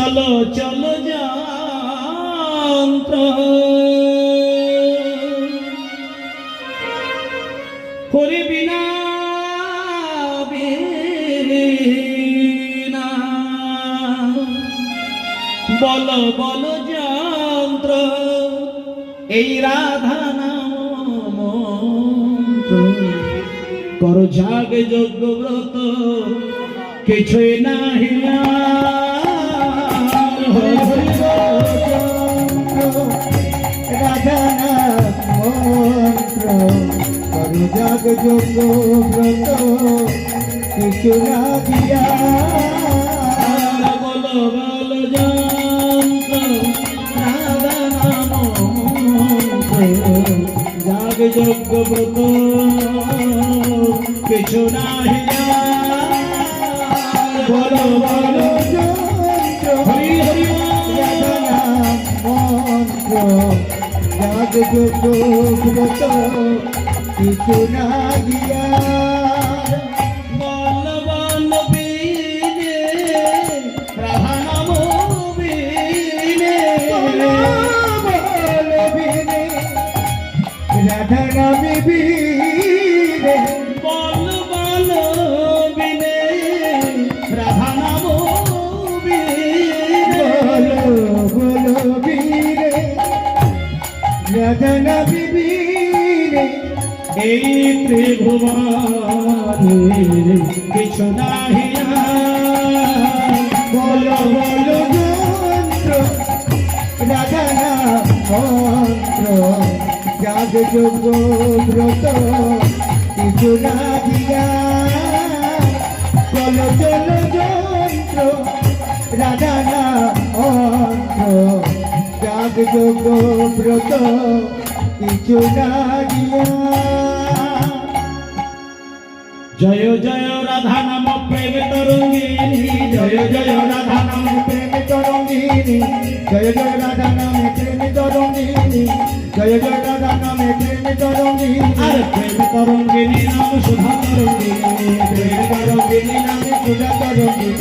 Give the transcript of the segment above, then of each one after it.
চলো চলো যন্ত্র হরি বিনা বিনা বলো বলো যন্ত্র এই রাধা নাম মন্ত্র করো যাগ যজ্ঞ ব্রত কিছুই নাহি রাধা মন্ত্র করো যাগ যজ্ঞ ব্রত কিছু না দিয়া বলো বলো যন্ত্র রাধা নাম মন্ত্র যাগ যজ্ঞ ব্রত কিছু নাহি বলো বলো যন্ত্র হরি হরি রাধা মন্ত্র যাগ যজ্ঞ ব্রত কিছু না দিয়া বল বল বিনে রাধা নাম বিনে রাধা নামে বীরে বল বল বিনে রাধা নাম বিনে বলো বলো বীরে রাধা নামে বীরে এই ত্রিভুবনে কিছু নাহি বলো বলো যন্ত্র রাধা মন্ত্র যাগ যজ্ঞ ব্রত কিছু না দিয়া চলো চলো যন্ত্র রাধা মন্ত্র যাগ যজ্ঞ ব্রত কিছু না দিয়া জয় জয় রাধা নাম প্রেম তরঙ্গিনী জয় জয় রাধা নাম প্রেম তরঙ্গিনী জয় জয় রাধা নামে প্রেম তরঙ্গিনী জয় জয় রাধা নামে প্রেম তরঙ্গিনী আর প্রেম তরঙ্গিনী নাম সুধা তরঙ্গিনী প্রেম তরঙ্গিনী নামে সুধা তরঙ্গিনী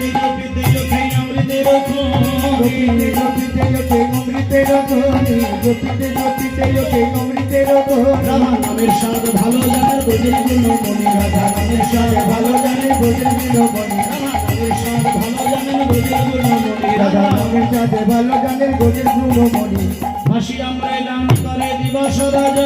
জপিতে জপিতে অমৃতের গোপিতে গোপিতে যোগে অমৃতের ধ্বনি গোপিতে গোপিতে যোগে অমৃতের ধ্বনি রাধা নামের স্বাদ ভালো জানার বোঝের গুণ মনি রাধা নামের স্বাদ ভালো জানে বোঝের বিলবনি রাধা নামের স্বাদ ভালো জানেন বোঝের গুণ মনি রাধা রাধা নামের সাথে ভালো জানের বোঝের গুণমণি হাসি আমরা গান করে দিবস রাজ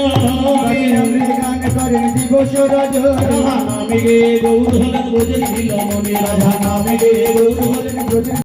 গান করেন দিবস রজ রাধা নামে গে গৌর হলেন বোঝের বিলমনি রাধা নামে গে গৌর হলেন বোঝের